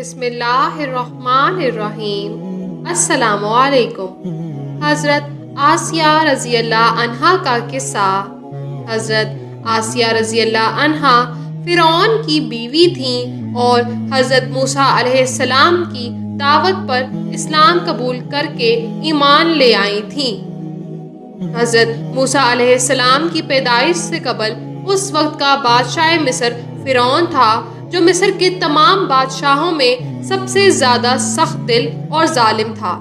بسم اللہ الرحمن الرحیم۔ السلام علیکم۔ حضرت آسیہ رضی اللہ عنہا کا قصہ۔ حضرت آسیہ رضی اللہ عنہا فرعون کی بیوی تھیں اور حضرت موسیٰ علیہ السلام کی دعوت پر اسلام قبول کر کے ایمان لے آئی تھیں۔ حضرت موسیٰ علیہ السلام کی پیدائش سے قبل اس وقت کا بادشاہ مصر فرعون تھا، جو مصر کے تمام بادشاہوں میں سب سے زیادہ سخت دل اور ظالم تھا۔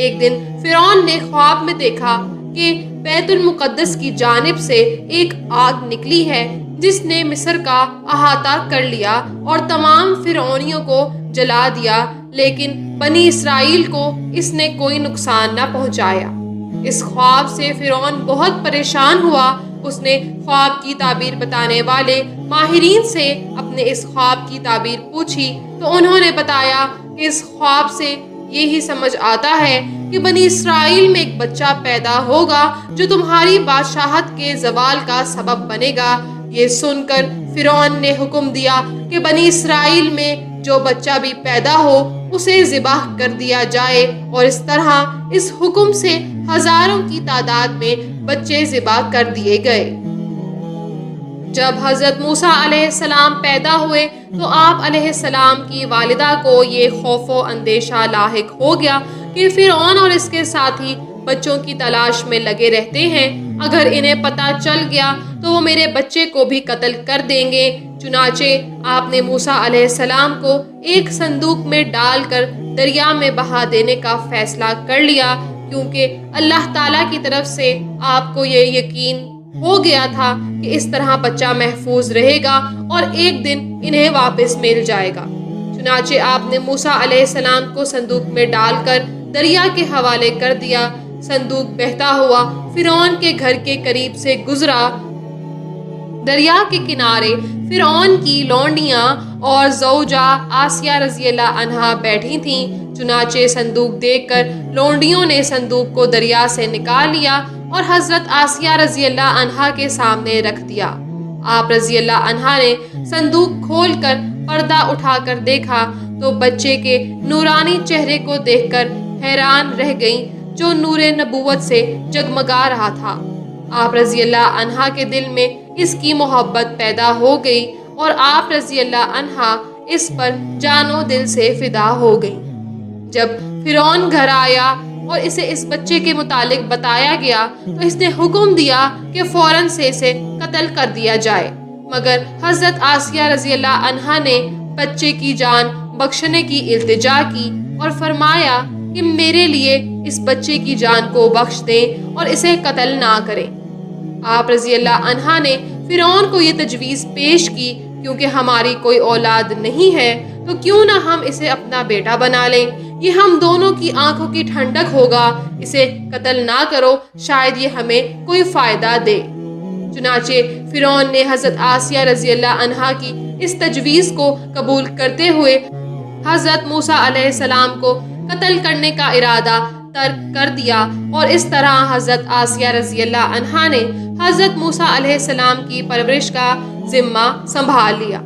ایک دن فرعون نے خواب میں دیکھا کہ بیت المقدس کی جانب سے ایک آگ نکلی ہے جس نے مصر کا احاطہ کر لیا اور تمام فرعونیوں کو جلا دیا، لیکن بنی اسرائیل کو اس نے کوئی نقصان نہ پہنچایا۔ اس خواب سے فرعون بہت پریشان ہوا۔ اس نے خواب کی تعبیر بتانے والے ماہرین سے اپنے اس خواب کی تعبیر پوچھی تو انہوں نے بتایا کہ اس خواب سے یہی سمجھ آتا ہے کہ بنی اسرائیل میں ایک بچہ پیدا ہوگا جو تمہاری بادشاہت کے زوال کا سبب بنے گا۔ یہ سن کر فرعون نے حکم دیا کہ بنی اسرائیل میں جو بچہ بھی پیدا ہو اسے ذبح کر دیا جائے، اور اس طرح اس حکم سے ہزاروں کی تعداد میں بچے ذبح کر دیے گئے۔ جب حضرت موسیٰ علیہ السلام پیدا ہوئے تو آپ علیہ السلام کی والدہ کو یہ خوف و اندیشہ لاحق ہو گیا کہ فرعون اور اس کے ساتھی بچوں کی تلاش میں لگے رہتے ہیں، اگر انہیں پتہ چل گیا تو وہ میرے بچے کو بھی قتل کر دیں گے۔ چنانچہ آپ نے موسیٰ علیہ السلام کو ایک صندوق میں ڈال کر دریا میں بہا دینے کا فیصلہ کر لیا، کیونکہ اللہ تعالیٰ کی طرف سے آپ کو یہ یقین ہو گیا تھا کہ اس طرح بچہ محفوظ رہے گا اور ایک دن انہیں واپس مل جائے گا۔ چنانچہ آپ نے موسیٰ علیہ السلام کو صندوق میں ڈال کر دریا کے حوالے کر دیا۔ صندوق بہتا ہوا فرعون کے گھر کے قریب سے گزرا۔ دریا کے کنارے فرعون کی لونڈیاں اور زوجہ آسیہ رضی اللہ عنہا بیٹھی تھیں۔ چنانچہ صندوق دیکھ کر لونڈیوں نے صندوق کو دریا سے نکال لیا اور حضرت آسیہ رضی اللہ عنہا کے سامنے رکھ دیا۔ آپ رضی اللہ عنہا نے صندوق کھول کر پردہ اٹھا کر دیکھا تو بچے کے نورانی چہرے کو دیکھ کر حیران رہ گئیں، جو نور نبوت سے جگمگا رہا تھا۔ آپ رضی اللہ عنہا کے دل میں اس کی محبت پیدا ہو گئی اور آپ رضی اللہ عنہا اس پر جان و دل سے فدا ہو گئی۔ جب فرعون گھر آیا اور اسے اس بچے کے متعلق بتایا گیا تو اس نے حکم دیا کہ فوراً سے اسے قتل کر دیا جائے، مگر حضرت آسیہ رضی اللہ عنہا نے بچے کی جان بخشنے کی التجا کی اور فرمایا کہ میرے لیے اس بچے کی جان کو بخش دیں اور اسے قتل نہ کریں۔ آپ رضی اللہ عنہا نے فرعون کو یہ تجویز پیش کی، کیونکہ ہماری کوئی اولاد نہیں ہے تو کیوں نہ ہم اسے اپنا بیٹا بنا لیں، یہ ہم دونوں کی آنکھوں کی ٹھنڈک ہوگا، اسے قتل نہ کرو، شاید یہ ہمیں کوئی فائدہ دے۔ چنانچہ فرعون نے حضرت آسیہ رضی اللہ عنہا کی اس تجویز کو قبول کرتے ہوئے حضرت موسیٰ علیہ السلام کو قتل کرنے کا ارادہ ترک کر دیا، اور اس طرح حضرت آسیہ رضی اللہ عنہا نے حضرت موسیٰ علیہ السلام کی پرورش کا ذمہ سنبھال لیا۔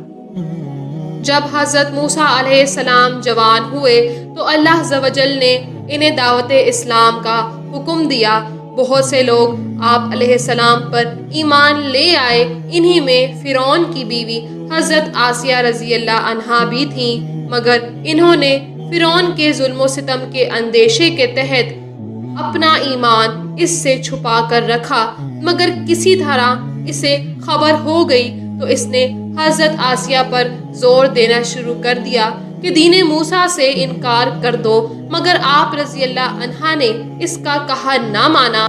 جب حضرت موسیٰ علیہ السلام جوان ہوئے تو اللہ عز و جل نے انہیں دعوت اسلام کا حکم دیا۔ بہت سے لوگ آپ علیہ السلام پر ایمان لے آئے، انہی میں فرعون کی بیوی حضرت آسیہ رضی اللہ عنہا بھی تھیں، مگر انہوں نے فرعون کے ظلم و ستم کے اندیشے کے تحت اپنا ایمان اس سے چھپا کر رکھا، مگر کسی طرح اسے خبر ہو گئی تو اس نے حضرت آسیہ پر زور دینا شروع کر دیا کہ دین موسیٰ سے انکار کر دو، مگر آپ رضی اللہ عنہا نے اس کا کہا نہ مانا۔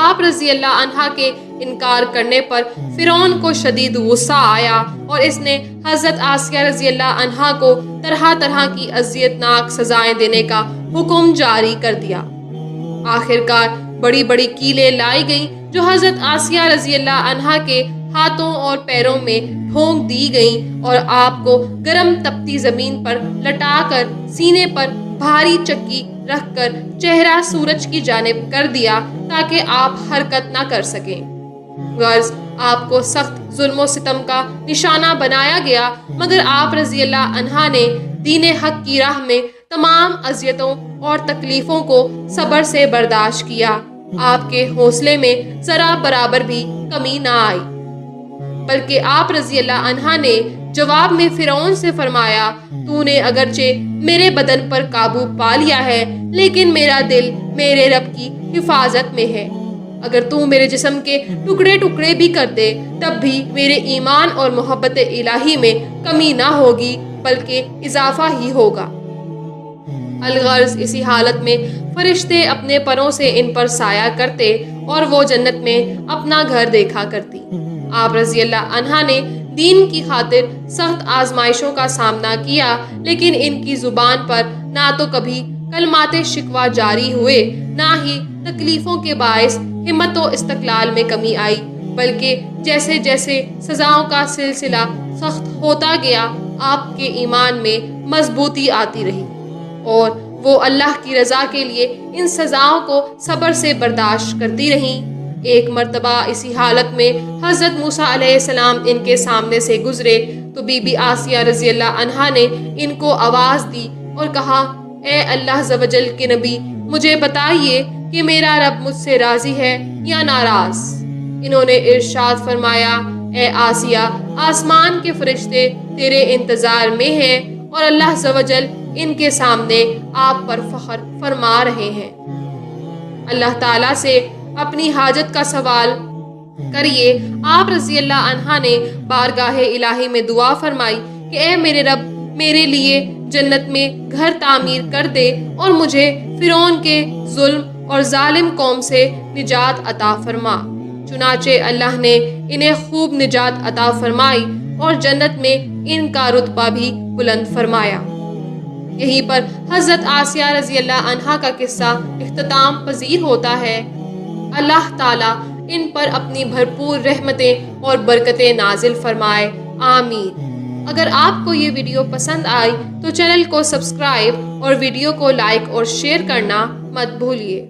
آپ رضی اللہ عنہا کے انکار کرنے پر فرعون کو شدید غصہ آیا اور اس نے حضرت آسیہ رضی اللہ عنہا کو طرح طرح کی اذیت ناک سزائیں دینے کا حکم جاری کر دیا۔ آخرکار بڑی بڑی کیلیں لائی گئیں جو حضرت آسیہ رضی اللہ عنہا کے ہاتھوں اور پیروں میں ٹھونک دی گئیں اور آپ کو گرم تپتی زمین پر لٹا کر سینے پر بھاری چکی رکھ کر چہرہ سورج کی جانب کر دیا تاکہ آپ حرکت نہ کر سکیں۔ غرض آپ کو سخت ظلم و ستم کا نشانہ بنایا گیا، مگر آپ رضی اللہ عنہا نے دین حق کی راہ میں تمام اذیتوں اور تکلیفوں کو صبر سے برداشت کیا۔ آپ کے حوصلے میں ذرا برابر بھی کمی نہ آئی، بلکہ آپ رضی اللہ عنہ نے جواب میں فرعون سے فرمایا، تو نے اگرچہ میرے بدن پر قابو پا لیا ہے، لیکن میرا دل میرے رب کی حفاظت میں ہے۔ اگر تو میرے جسم کے ٹکڑے ٹکڑے بھی کر دے تب بھی میرے ایمان اور محبت الہی میں کمی نہ ہوگی بلکہ اضافہ ہی ہوگا۔ الغرض اسی حالت میں فرشتے اپنے پروں سے ان پر سایہ کرتے اور وہ جنت میں اپنا گھر دیکھا کرتی۔ آپ رضی اللہ عنہ نے دین کی خاطر سخت آزمائشوں کا سامنا کیا، لیکن ان کی زبان پر نہ تو کبھی کلمات شکوہ جاری ہوئے، نہ ہی تکلیفوں کے باعث ہمت و استقلال میں کمی آئی، بلکہ جیسے جیسے سزاؤں کا سلسلہ سخت ہوتا گیا، آپ کے ایمان میں مضبوطی آتی رہی اور وہ اللہ کی رضا کے لیے ان سزاؤں کو صبر سے برداشت کرتی رہیں۔ ایک مرتبہ اسی حالت میں حضرت موسیٰ علیہ السلام ان کے سامنے سے گزرے تو بی بی آسیہ رضی اللہ عنہا نے ان کو آواز دی اور کہا، اے اللہ عز و جل کے نبی، مجھے بتائیے کہ میرا رب مجھ سے راضی ہے یا ناراض؟ انہوں نے ارشاد فرمایا، اے آسیہ، آسمان کے فرشتے تیرے انتظار میں ہیں اور اللہ عز و جل ان کے سامنے آپ پر فخر فرما رہے ہیں۔ اللہ تعالیٰ سے اپنی حاجت کا سوال کریے۔ آپ رضی اللہ عنہ نے بارگاہ الہی میں دعا فرمائی کہ اے میرے رب، میرے لیے جنت میں گھر تعمیر کر دے اور مجھے فرعون کے ظلم اور ظالم قوم سے نجات عطا فرما۔ چنانچہ اللہ نے انہیں خوب نجات عطا فرمائی اور جنت میں ان کا رتبہ بھی بلند فرمایا۔ یہیں پر حضرت آسیہ رضی اللہ عنہا کا قصہ اختتام پذیر ہوتا ہے۔ اللہ تعالیٰ ان پر اپنی بھرپور رحمتیں اور برکتیں نازل فرمائے، آمین۔ اگر آپ کو یہ ویڈیو پسند آئی تو چینل کو سبسکرائب اور ویڈیو کو لائک اور شیئر کرنا مت بھولیے۔